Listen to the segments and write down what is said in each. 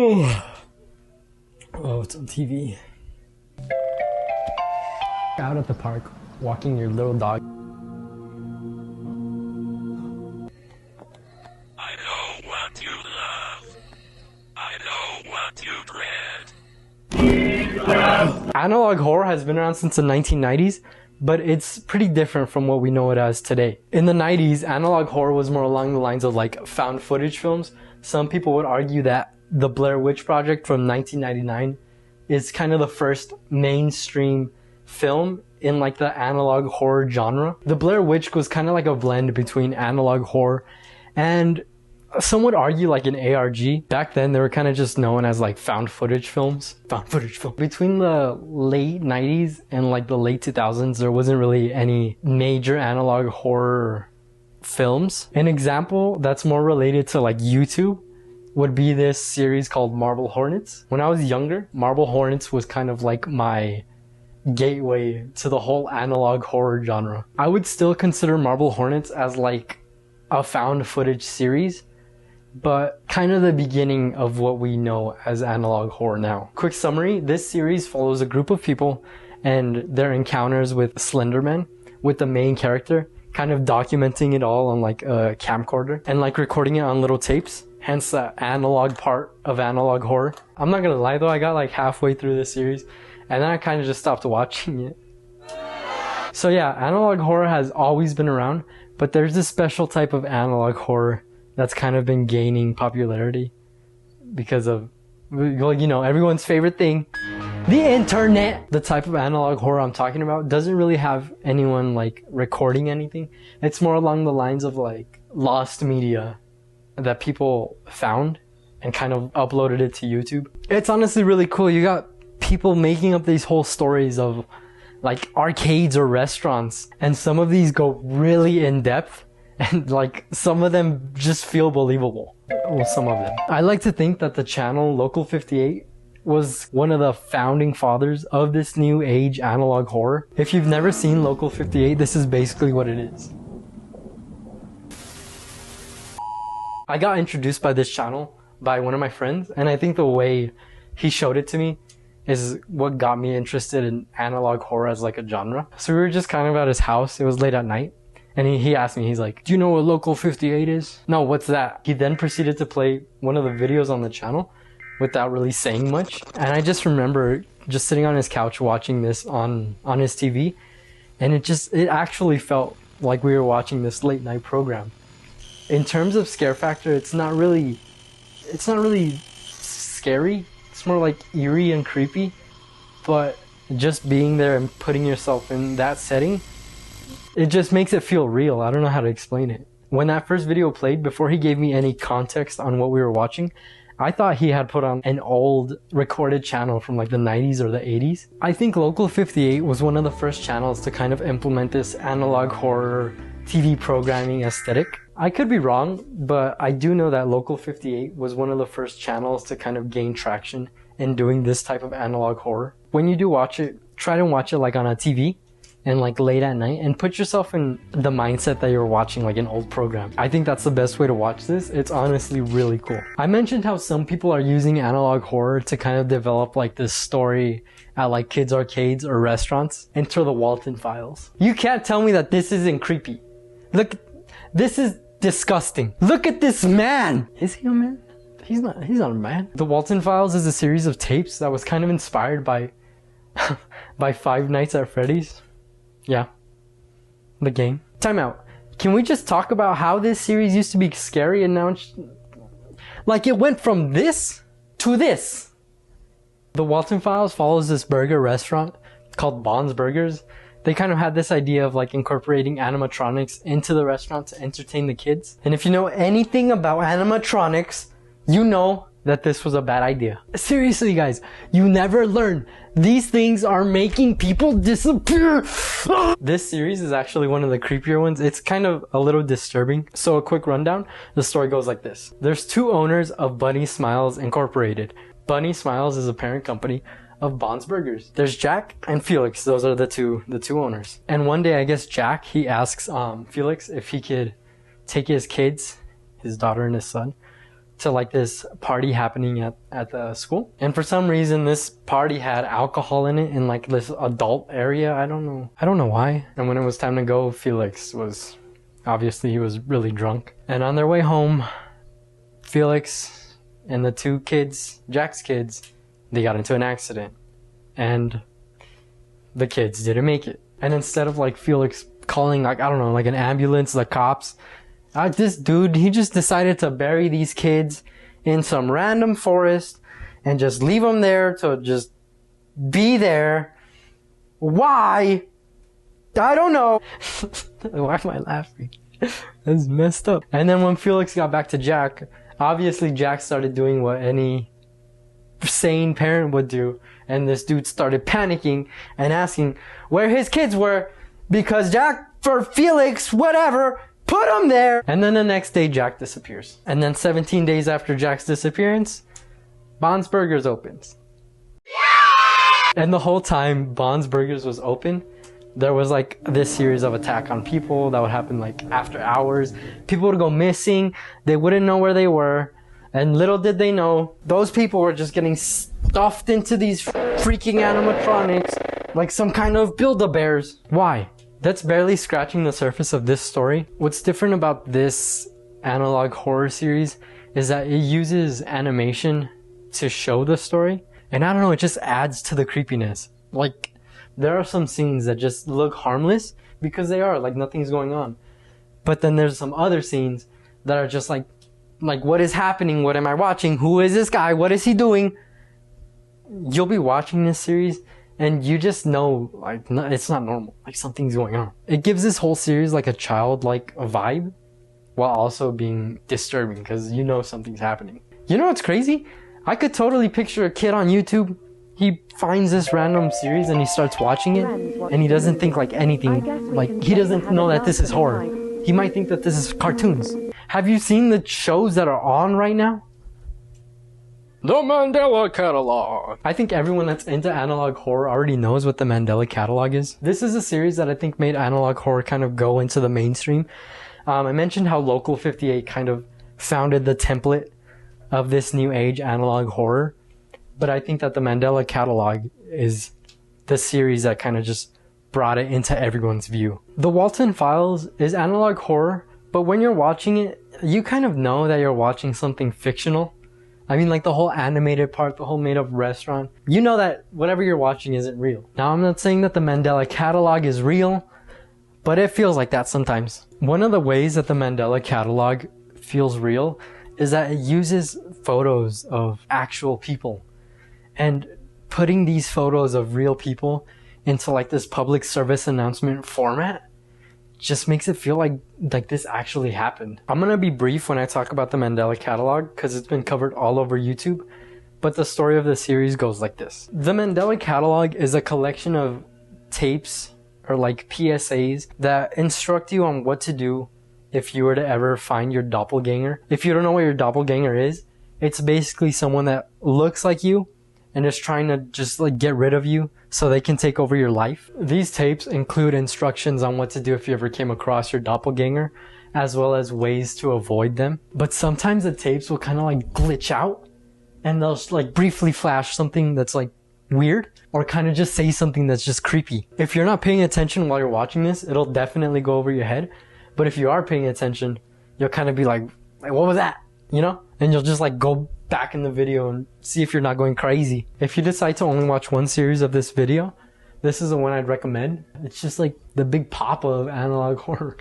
Oh, it's on TV. Out at the park, walking your little dog. I know what you love. I know what you dread. Analog horror has been around since the 1990s, but it's pretty different from what we know it as today. In the 90s, analog horror was more along the lines of like found footage films. Some people would argue that the Blair Witch Project from 1999 is kind of the first mainstream film in like the analog horror genre. The Blair Witch was kind of like a blend between analog horror and some would argue like an ARG. Back then they were kind of just known as like found footage films. Between the late 90s and like the late 2000s, there wasn't really any major analog horror films. An example that's more related to like YouTube would be this series called Marble Hornets. When I was younger, Marble Hornets was kind of like my gateway to the whole analog horror genre. I would still consider Marble Hornets as like a found footage series, but kind of the beginning of what we know as analog horror now. Quick summary, this series follows a group of people and their encounters with Slenderman, with the main character kind of documenting it all on like a camcorder and like recording it on little tapes. Hence the analog part of analog horror. I'm not gonna lie though, I got like halfway through this series and then I kind of just stopped watching it. So yeah, analog horror has always been around, but there's this special type of analog horror that's kind of been gaining popularity because of, well, you know, everyone's favorite thing, the internet. The type of analog horror I'm talking about doesn't really have anyone like recording anything. It's more along the lines of like lost media that people found and kind of uploaded it to YouTube. It's honestly really cool. You got people making up these whole stories of like arcades or restaurants, and some of these go really in depth and like some of them just feel believable. Well, some of them. I like to think that the channel Local 58 was one of the founding fathers of this new age analog horror. If you've never seen Local 58, this is basically what it is. I got introduced by this channel by one of my friends, and I think the way he showed it to me is what got me interested in analog horror as like a genre. So we were just kind of at his house, it was late at night, and he asked me, he's like, do you know what Local 58 is? No, what's that? He then proceeded to play one of the videos on the channel without really saying much. And I just remember just sitting on his couch watching this on his TV, and it actually felt like we were watching this late night program. In terms of scare factor, it's not really scary. It's more like eerie and creepy, but just being there and putting yourself in that setting, it just makes it feel real. I don't know how to explain it. When that first video played, before he gave me any context on what we were watching, I thought he had put on an old recorded channel from like the 90s or the 80s. I think Local 58 was one of the first channels to kind of implement this analog horror TV programming aesthetic. I could be wrong, but I do know that Local 58 was one of the first channels to kind of gain traction in doing this type of analog horror. When you do watch it, try to watch it like on a TV and like late at night, and put yourself in the mindset that you're watching like an old program. I think that's the best way to watch this. It's honestly really cool. I mentioned how some people are using analog horror to kind of develop like this story at like kids arcades or restaurants. Enter the Walten Files. You can't tell me that this isn't creepy. Look, this is disgusting. Look at this man. Is he a man? He's not a man. The Walten Files is a series of tapes that was kind of inspired by by Five Nights at Freddy's. Yeah, the game. Time out. Can we just talk about how this series used to be scary and now it's like it went from this to this? The Walten Files follows this burger restaurant called Bond's Burgers. They kind of had this idea of like incorporating animatronics into the restaurant to entertain the kids. And if you know anything about animatronics, you know that this was a bad idea. Seriously guys, you never learn. These things are making people disappear. This series is actually one of the creepier ones. It's kind of a little disturbing. So a quick rundown, the story goes like this. There's two owners of Bunny Smiles Incorporated. Bunny Smiles is a parent company of Bond's Burgers. There's Jack and Felix. Those are the two owners. And one day, I guess Jack, he asks Felix if he could take his kids, his daughter and his son, to like this party happening at the school. And for some reason, this party had alcohol in it in like this adult area. I don't know why. And when it was time to go, Felix was, obviously he was really drunk. And on their way home, Felix and the two kids, Jack's kids, they got into an accident. And the kids didn't make it. And instead of like Felix calling like, I don't know, like an ambulance, the cops, this dude, he just decided to bury these kids in some random forest and just leave them there to just be there. Why? I don't know. Why am I laughing? That's messed up. And then when Felix got back to Jack, obviously Jack started doing what any sane parent would do. And this dude started panicking and asking where his kids were because Jack, for Felix, whatever, put him there. And then the next day, Jack disappears. And then 17 days after Jack's disappearance, Bond's Burgers opens. And the whole time Bond's Burgers was open, there was like this series of attack on people that would happen like after hours. People would go missing. They wouldn't know where they were. And little did they know, those people were just getting stuffed into these freaking animatronics like some kind of Build-A-Bears. Why? That's barely scratching the surface of this story. What's different about this analog horror series is that it uses animation to show the story. And I don't know, it just adds to the creepiness. Like, there are some scenes that just look harmless because they are, like nothing's going on. But then there's some other scenes that are just like what is happening? What am I watching? Who is this guy? What is he doing? You'll be watching this series and you just know, like, no, it's not normal. Like, something's going on. It gives this whole series like a childlike vibe while also being disturbing because you know something's happening. You know what's crazy? I could totally picture a kid on YouTube. He finds this random series and he starts watching it and he doesn't think like anything. Like, he doesn't know that this is horror. He might think that this is cartoons. Have you seen the shows that are on right now? The Mandela Catalog. I think everyone that's into analog horror already knows what the Mandela Catalog is. This is a series that I think made analog horror kind of go into the mainstream. I mentioned how Local 58 kind of founded the template of this new age analog horror. But I think that the Mandela Catalog is the series that kind of just brought it into everyone's view. The Walten Files is analog horror, but when you're watching it, you kind of know that you're watching something fictional. I mean, like the whole animated part, the whole made-up restaurant. You know that whatever you're watching isn't real. Now, I'm not saying that the Mandela Catalog is real, but it feels like that sometimes. One of the ways that the Mandela Catalog feels real is that it uses photos of actual people. And putting these photos of real people into like this public service announcement format just makes it feel like this actually happened. I'm gonna be brief when I talk about the Mandela Catalog because it's been covered all over YouTube, but the story of the series goes like this. The Mandela Catalog is a collection of tapes or like PSAs that instruct you on what to do if you were to ever find your doppelganger. If you don't know what your doppelganger is, it's basically someone that looks like you and is trying to just like get rid of you so they can take over your life. These tapes include instructions on what to do if you ever came across your doppelganger, as well as ways to avoid them. But sometimes the tapes will kind of like glitch out and they'll like briefly flash something that's like weird or kind of just say something that's just creepy. If you're not paying attention while you're watching this, it'll definitely go over your head. But if you are paying attention, you'll kind of be like, what was that? You know? And you'll just like go back in the video and see if you're not going crazy. If you decide to only watch one series of this video, this is the one I'd recommend. It's just like the big papa of analog horror.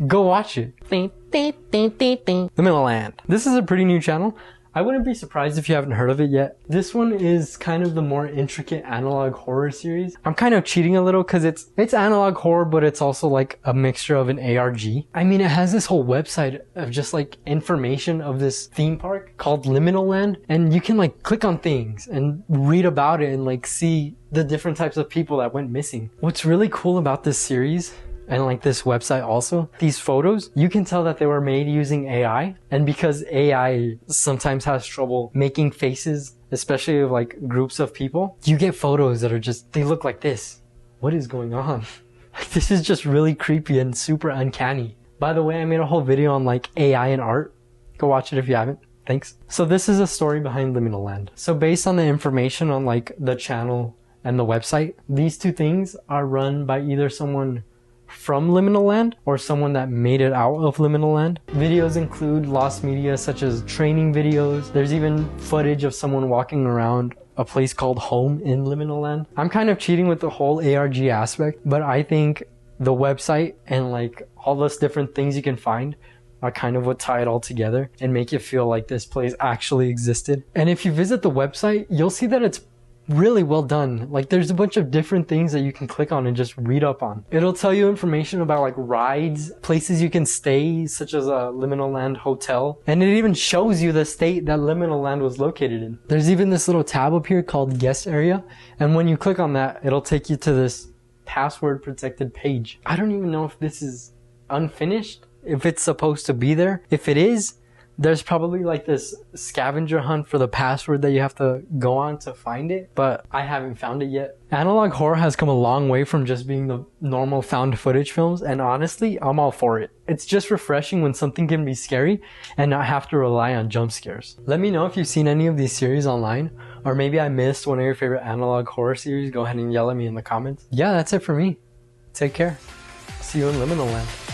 Go watch it. Liminal Land. This is a pretty new channel. I wouldn't be surprised if you haven't heard of it yet. This one is kind of the more intricate analog horror series. I'm kind of cheating a little because it's analog horror, but it's also like a mixture of an ARG. I mean, it has this whole website of just like information of this theme park called Liminal Land. And you can like click on things and read about it and like see the different types of people that went missing. What's really cool about this series and like this website also, these photos, you can tell that they were made using AI. And because AI sometimes has trouble making faces, especially of like groups of people, you get photos that are just, they look like this. What is going on? This is just really creepy and super uncanny. By the way, I made a whole video on like AI and art. Go watch it if you haven't. Thanks. So this is a story behind Liminal Land. So based on the information on like the channel and the website, these two things are run by either someone from Liminal Land or someone that made it out of Liminal Land. Videos include lost media such as training videos. There's even footage of someone walking around a place called home in Liminal Land. I'm kind of cheating with the whole ARG aspect, but I think the website and like all those different things you can find are kind of what tie it all together and make it feel like this place actually existed. And if you visit the website, you'll see that it's really well done. Like there's a bunch of different things that you can click on and just read up on. It'll tell you information about like rides, places you can stay, such as a Liminal Land hotel. And it even shows you the state that Liminal Land was located in. There's even this little tab up here called guest area. And when you click on that, it'll take you to this password protected page. I don't even know if this is unfinished, if it's supposed to be there. If it is, there's probably like this scavenger hunt for the password that you have to go on to find it, but I haven't found it yet. Analog horror has come a long way from just being the normal found footage films, and honestly, I'm all for it. It's just refreshing when something can be scary and not have to rely on jump scares. Let me know if you've seen any of these series online, or maybe I missed one of your favorite analog horror series. Go ahead and yell at me in the comments. Yeah, that's it for me. Take care. See you in Liminal Land.